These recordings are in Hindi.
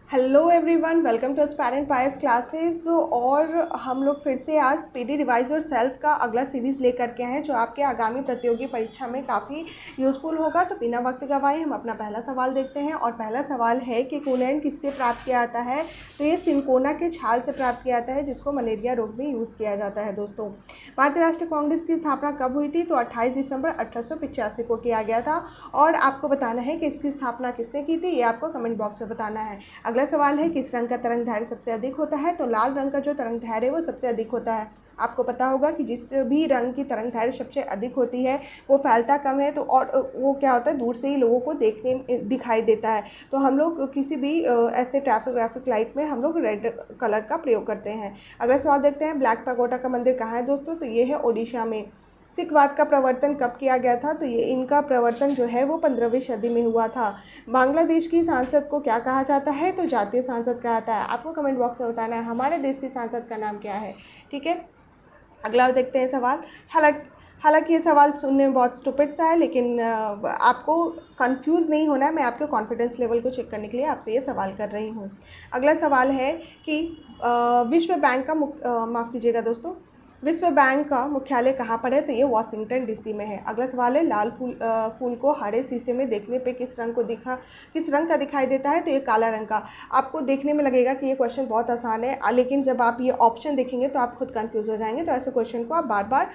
Hello everyone, welcome to Aspirant Pious classes. और हम लोग फिर से आज स्पीडी रिवाइज और सेल्फ का अगला सीरीज़ लेकर के हैं जो आपके आगामी प्रतियोगी परीक्षा में काफ़ी यूज़फुल होगा। तो बिना वक्त गवाए हम अपना पहला सवाल देखते हैं। और पहला सवाल है कि कोलेन किससे प्राप्त किया जाता है? तो ये सिंकोना के छाल से प्राप्त किया जाता है जिसको मलेरिया रोग में यूज़ किया जाता है। दोस्तों, भारतीय राष्ट्रीय कांग्रेस की स्थापना कब हुई थी? तो 28 दिसंबर 1885 को किया गया था। और आपको बताना है कि इसकी स्थापना किसने की थी, ये आपको कमेंट बॉक्स में बताना है। अगला सवाल है, किस रंग का तरंग दैर्घ्य सबसे अधिक होता है? तो लाल रंग का जो तरंग दैर्घ्य है वो सबसे अधिक होता है। आपको पता होगा कि जिस भी रंग की तरंग दैर्घ्य सबसे अधिक होती है वो फैलता कम है, तो और वो क्या होता है, दूर से ही लोगों को देखने दिखाई देता है। तो हम लोग किसी भी ऐसे ट्रैफिक लाइट में हम लोग रेड कलर का प्रयोग करते हैं। अगला सवाल देखते हैं, ब्लैक पैगोडा का मंदिर कहाँ है? दोस्तों, तो ये है ओडिशा में। सिखवाद का प्रवर्तन कब किया गया था? तो ये इनका प्रवर्तन जो है वो 15वीं सदी में हुआ था। बांग्लादेश की सांसद को क्या कहा जाता है? तो जातीय सांसद कहा जाता है। आपको कमेंट बॉक्स में बताना है हमारे देश की सांसद का नाम क्या है। ठीक है, अगला देखते हैं सवाल। हालांकि ये सवाल सुनने में बहुत स्टूपिड सा है, लेकिन आपको कंफ्यूज नहीं होना है। मैं आपके कॉन्फिडेंस लेवल को चेक करने के लिए आपसे ये सवाल कर रही हूँ। अगला सवाल है कि विश्व बैंक का माफ़ कीजिएगा दोस्तों, विश्व बैंक का मुख्यालय कहाँ पर है? तो ये वाशिंगटन डीसी में है। अगला सवाल है, लाल फूल को हरे शीशे में देखने पे किस रंग का दिखाई देता है? तो ये काला रंग का। आपको देखने में लगेगा कि ये क्वेश्चन बहुत आसान है, लेकिन जब आप ये ऑप्शन देखेंगे तो आप खुद कंफ्यूज हो जाएंगे। तो ऐसे क्वेश्चन को आप बार बार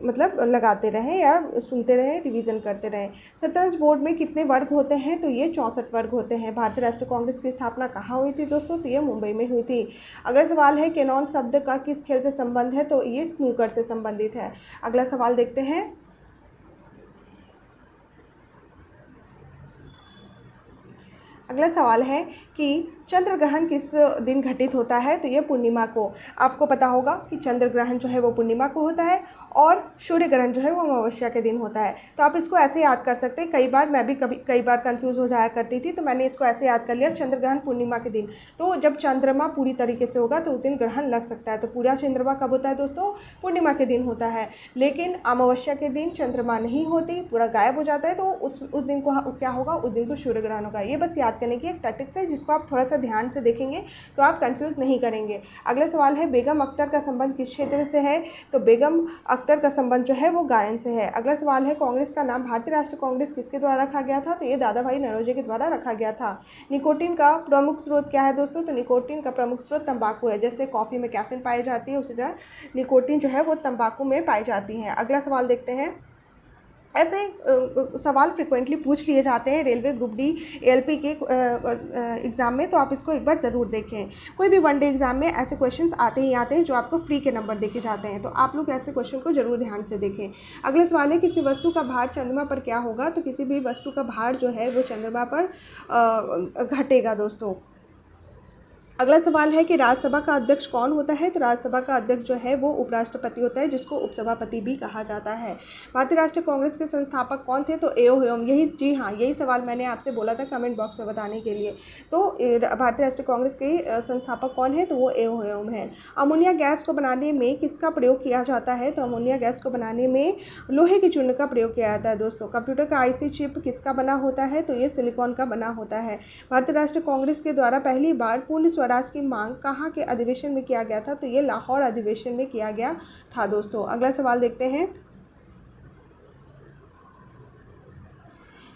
मतलब लगाते रहें या सुनते रहें, रिवीजन करते रहें। शतरंज बोर्ड में कितने वर्ग होते हैं? तो ये 64 वर्ग होते हैं। भारतीय राष्ट्रीय कांग्रेस की स्थापना कहाँ हुई थी दोस्तों? तो ये मुंबई में हुई थी। अगला सवाल है, कैनॉन शब्द का किस खेल से संबंध है? तो ये स्नूकर से संबंधित है। अगला सवाल देखते हैं। अगला सवाल है कि चंद्र ग्रहण किस दिन घटित होता है? तो ये पूर्णिमा को। आपको पता होगा कि चंद्र ग्रहण जो है वो पूर्णिमा को होता है और सूर्य ग्रहण जो है वो अमावस्या के दिन होता है। तो आप इसको ऐसे याद कर सकते हैं। कई बार मैं भी कई बार कंफ्यूज हो जाया करती थी, तो मैंने इसको ऐसे याद कर लिया, चंद्र ग्रहण पूर्णिमा के दिन। तो जब चंद्रमा पूरी तरीके से होगा तो उस दिन ग्रहण लग सकता है। तो पूरा चंद्रमा कब होता है दोस्तों? पूर्णिमा के दिन होता है। लेकिन अमावस्या के दिन चंद्रमा नहीं होती, पूरा गायब हो जाता है, तो उस दिन को क्या होगा? उस दिन को सूर्य ग्रहण होगा। ये बस याद करने की एक टैक्टिक्स है जिसको आप थोड़ा सा ध्यान से देखेंगे तो आप कंफ्यूज नहीं करेंगे। अगला सवाल है, बेगम अख्तर का संबंध किस क्षेत्र से है? तो बेगम अख्तर का संबंध जो है वो गायन से है। अगला सवाल है, कांग्रेस का नाम भारतीय राष्ट्रीय कांग्रेस किसके द्वारा रखा गया था? तो ये दादा भाई नौरोजी के द्वारा रखा गया था। निकोटीन का प्रमुख स्रोत क्या है दोस्तों? तो निकोटीन का प्रमुख स्रोत तंबाकू है। जैसे कॉफ़ी में कैफीन पाई जाती है, उसी तरह निकोटीन जो है वो तंबाकू में पाई जाती है। अगला सवाल देखते हैं। ऐसे सवाल फ्रिक्वेंटली पूछ लिए जाते हैं रेलवे ग्रुप डी एलपी के एग्ज़ाम में, तो आप इसको एक बार ज़रूर देखें। कोई भी वनडे एग्ज़ाम में ऐसे क्वेश्चंस आते ही आते हैं जो आपको फ्री के नंबर देके जाते हैं, तो आप लोग ऐसे क्वेश्चन को ज़रूर ध्यान से देखें। अगला सवाल है, किसी वस्तु का भार चंद्रमा पर क्या होगा? तो किसी भी वस्तु का भार जो है वो चंद्रमा पर घटेगा दोस्तों। अगला सवाल है कि राज्यसभा का अध्यक्ष कौन होता है? तो राज्यसभा का अध्यक्ष जो है वो उपराष्ट्रपति होता है, जिसको उपसभापति भी कहा जाता है। भारतीय राष्ट्रीय कांग्रेस के संस्थापक कौन थे? तो एओ ह्योम। जी हाँ, यही सवाल मैंने आपसे बोला था कमेंट बॉक्स में बताने के लिए। तो भारतीय राष्ट्रीय कांग्रेस के संस्थापक कौन है? तो वो एओ ह्योम है। अमोनिया गैस को बनाने में किसका प्रयोग किया जाता है? तो अमोनिया गैस को बनाने में लोहे के चूर्ण का प्रयोग किया जाता है दोस्तों। कंप्यूटर का आईसी चिप किसका बना होता है? तो ये सिलिकॉन का बना होता है। भारतीय राष्ट्रीय कांग्रेस के द्वारा पहली बार पूर्ण स्वराज की मांग कहाँ के अधिवेशन में किया गया था? तो ये लाहौर अधिवेशन में किया गया था दोस्तों। अगला सवाल देखते हैं।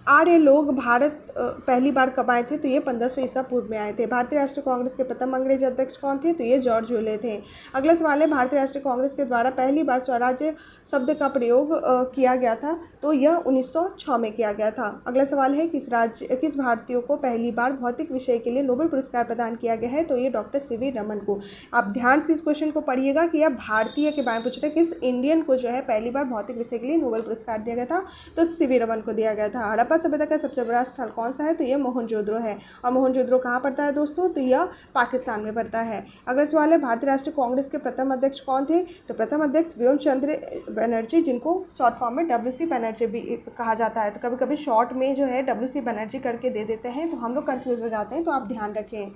आर्य लोग भारत पहली बार कब आए थे? तो ये 1500 ईसा पूर्व में आए थे। भारतीय राष्ट्रीय कांग्रेस के प्रथम अंग्रेज अध्यक्ष कौन थे? तो ये जॉर्ज ह्यूले थे। अगला सवाल है, भारतीय राष्ट्रीय कांग्रेस के द्वारा पहली बार स्वराज्य शब्द का प्रयोग किया गया था? तो यह 1906 में किया गया था। अगला सवाल है, किस भारतीय को पहली बार भौतिक विषय के लिए नोबेल पुरस्कार प्रदान किया गया है? तो ये डॉक्टर सीवी रमन को। आप ध्यान से इस क्वेश्चन को पढ़िएगा कि आप भारतीय के बारे में पूछ रहे हैं, किस इंडियन को जो है पहली बार भौतिक विषय के लिए नोबेल पुरस्कार दिया गया था? तो सीवी रमन को दिया गया था। हड़प्पा सभ्यता का सबसे बड़ा स्थल कौन सा है? तो ये मोहनजोदड़ो है। और मोहनजोदड़ो कहाँ पड़ता है दोस्तों? तो यह पाकिस्तान में पड़ता है। अगला सवाल है, भारतीय राष्ट्रीय कांग्रेस के प्रथम अध्यक्ष कौन थे? तो प्रथम अध्यक्ष व्योम चंद्र बनर्जी, जिनको शॉर्ट फॉर्म में WC बनर्जी भी कहा जाता है। तो कभी कभी शॉर्ट में जो है WC बनर्जी करके दे देते हैं, तो हम लोग कन्फ्यूज हो जाते हैं, तो आप ध्यान रखें।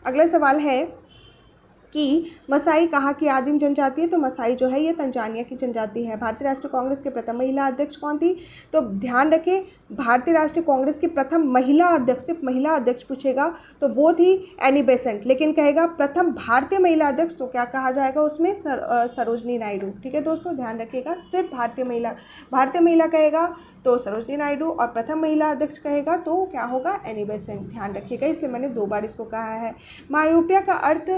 अगला सवाल है कि मसाई कहाँ की आदिम जनजाति है? तो मसाई जो है ये तंजानिया की जनजाति है। भारतीय राष्ट्रीय कांग्रेस के प्रथम महिला अध्यक्ष कौन थी? तो ध्यान रखें, भारतीय राष्ट्रीय कांग्रेस की प्रथम महिला अध्यक्ष, सिर्फ महिला अध्यक्ष पूछेगा तो वो थी एनी बेसेंट, लेकिन कहेगा प्रथम भारतीय महिला अध्यक्ष तो क्या कहा जाएगा उसमें, सरोजनी नायडू। ठीक है दोस्तों, ध्यान रखिएगा, सिर्फ भारतीय महिला कहेगा तो सरोजनी नायडू, और प्रथम महिला अध्यक्ष कहेगा तो क्या होगा, एनी बेसेंट। ध्यान रखिएगा, इसलिए मैंने 2 बार इसको कहा है। मायोपिया का अर्थ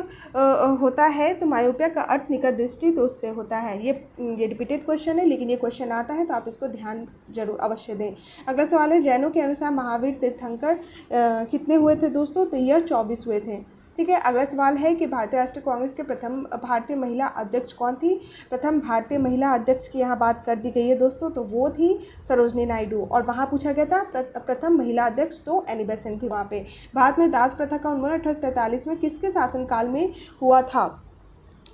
होता है, तो मायोपिया का अर्थ निकट दृष्टि, तो उससे होता है। ये रिपीटेड क्वेश्चन है, लेकिन ये क्वेश्चन आता है तो आप इसको ध्यान जरूर अवश्य दें। अगला सवाल है, जैनों के अनुसार महावीर तीर्थंकर कितने हुए थे दोस्तों, तो यह 24 हुए थे। ठीक है, अगला सवाल है कि भारतीय राष्ट्रीय कांग्रेस के प्रथम भारतीय महिला अध्यक्ष कौन थी। प्रथम भारतीय महिला अध्यक्ष की यहाँ बात कर दी गई है दोस्तों, तो वो थी सरोजनी नायडू, और वहाँ पूछा गया था प्रथम महिला अध्यक्ष तो एनी बेसेंट थी वहाँ पे। भारत में दास प्रथा का उन्मूलन 1843 में किसके शासनकाल में हुआ था,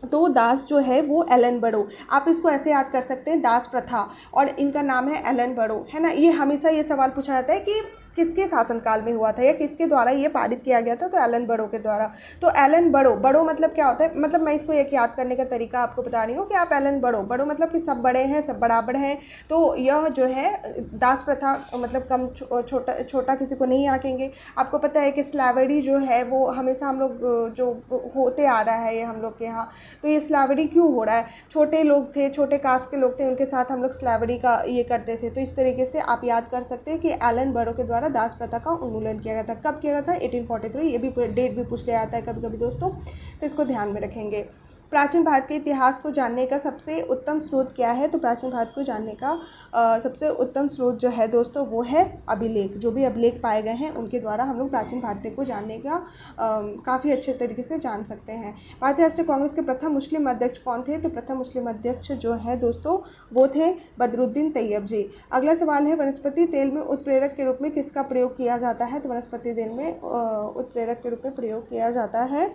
तो दास जो है वो एलन बरो। आप इसको ऐसे याद कर सकते हैं, दास प्रथा, और इनका नाम है एलन बरो, है ना। ये हमेशा ये सवाल पूछा जाता है कि किसके शासनकाल में हुआ था या किसके द्वारा ये पारित किया गया था, तो एलन बरो के द्वारा। तो एलन बरो मतलब क्या होता है, मतलब मैं इसको एक याद करने का तरीका आपको बता रही हूँ कि आप एलन बरो मतलब कि सब बड़े हैं, सब बराबर हैं। तो यह जो है दास प्रथा मतलब कम छोटा किसी को नहीं आंकेंगे। आपको पता है कि स्लैवरी जो है वो हमेशा हम लोग जो होते आ रहा है ये हम लोग के यहाँ, तो ये स्लैवरी क्यों हो रहा है, छोटे लोग थे, छोटे कास्ट के लोग थे, उनके साथ हम लोग स्लैवरी का ये करते थे। तो इस तरीके से आप याद कर सकते हैं कि एलन बरो के द्वारा दास प्रथा का उन्मूलन किया गया था। कब किया गया था, 1843। ये भी डेट भी पूछ लिया जाता है कभी कभी दोस्तों, तो इसको ध्यान में रखेंगे। प्राचीन भारत के इतिहास को जानने का सबसे उत्तम स्रोत क्या है, तो प्राचीन भारत को जानने का सबसे उत्तम स्रोत जो है दोस्तों वो है अभिलेख। जो भी अभिलेख पाए गए हैं उनके द्वारा हम लोग प्राचीन भारतीय को जानने का काफ़ी अच्छे तरीके से जान सकते हैं। भारतीय राष्ट्रीय कांग्रेस के प्रथम मुस्लिम अध्यक्ष कौन थे, तो प्रथम मुस्लिम अध्यक्ष जो है दोस्तों वो थे बदरुद्दीन तैयब जी। अगला सवाल है, वनस्पति तेल में उत्प्रेरक के रूप में किसका प्रयोग किया जाता है, तो वनस्पति तेल में उत्प्रेरक के रूप में प्रयोग किया जाता है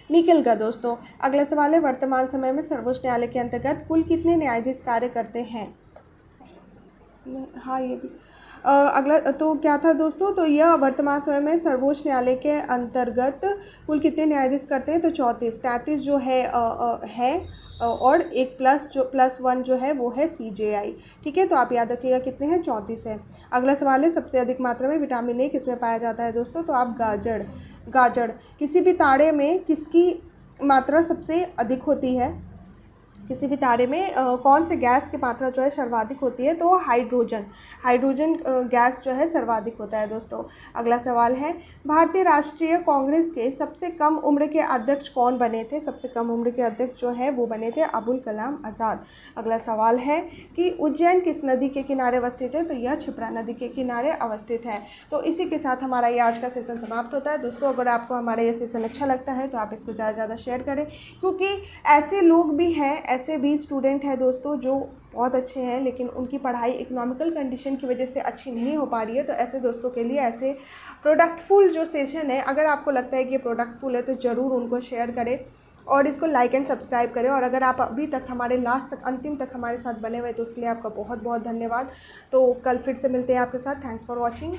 निकल का दोस्तों। अगला सवाल है, वर्तमान समय में सर्वोच्च न्यायालय के अंतर्गत कुल कितने न्यायाधीश कार्य करते हैं। हाँ ये भी अगला तो क्या था दोस्तों, तो यह वर्तमान समय में सर्वोच्च न्यायालय के अंतर्गत कुल कितने न्यायाधीश करते हैं, तो 33 जो है और एक +1 जो है वो है CJI। ठीक है, तो आप याद रखिएगा कितने हैं, 34 है। अगला सवाल है, सबसे अधिक मात्रा में विटामिन ए किसमें पाया जाता है दोस्तों, तो आप गाजर। किसी भी तारे में किसकी मात्रा सबसे अधिक होती है, किसी भी तारे में कौन से गैस की मात्रा जो है सर्वाधिक होती है, तो हाइड्रोजन गैस जो है सर्वाधिक होता है दोस्तों। अगला सवाल है, भारतीय राष्ट्रीय कांग्रेस के सबसे कम उम्र के अध्यक्ष कौन बने थे, सबसे कम उम्र के अध्यक्ष जो है वो बने थे अबुल कलाम आज़ाद। अगला सवाल है कि उज्जैन किस नदी के किनारे अवस्थित है, तो यह क्षिप्रा नदी के किनारे अवस्थित है। तो इसी के साथ हमारा ये आज का सेशन समाप्त होता है दोस्तों। अगर आपको हमारा ये सेशन अच्छा लगता है तो आप इसको ज़्यादा से ज़्यादा शेयर करें, क्योंकि ऐसे लोग भी हैं, ऐसे भी स्टूडेंट हैं दोस्तों जो बहुत अच्छे हैं लेकिन उनकी पढ़ाई इकोनॉमिकल कंडीशन की वजह से अच्छी नहीं हो पा रही है। तो ऐसे दोस्तों के लिए ऐसे प्रोडक्टफुल जो सेशन है, अगर आपको लगता है कि ये प्रोडक्टफुल है तो ज़रूर उनको शेयर करें और इसको लाइक एंड सब्सक्राइब करें। और अगर आप अभी तक हमारे लास्ट तक अंतिम तक हमारे साथ बने हुए तो उसके लिए आपका बहुत बहुत धन्यवाद। तो कल फिर से मिलते हैं आपके साथ। Thanks for watching.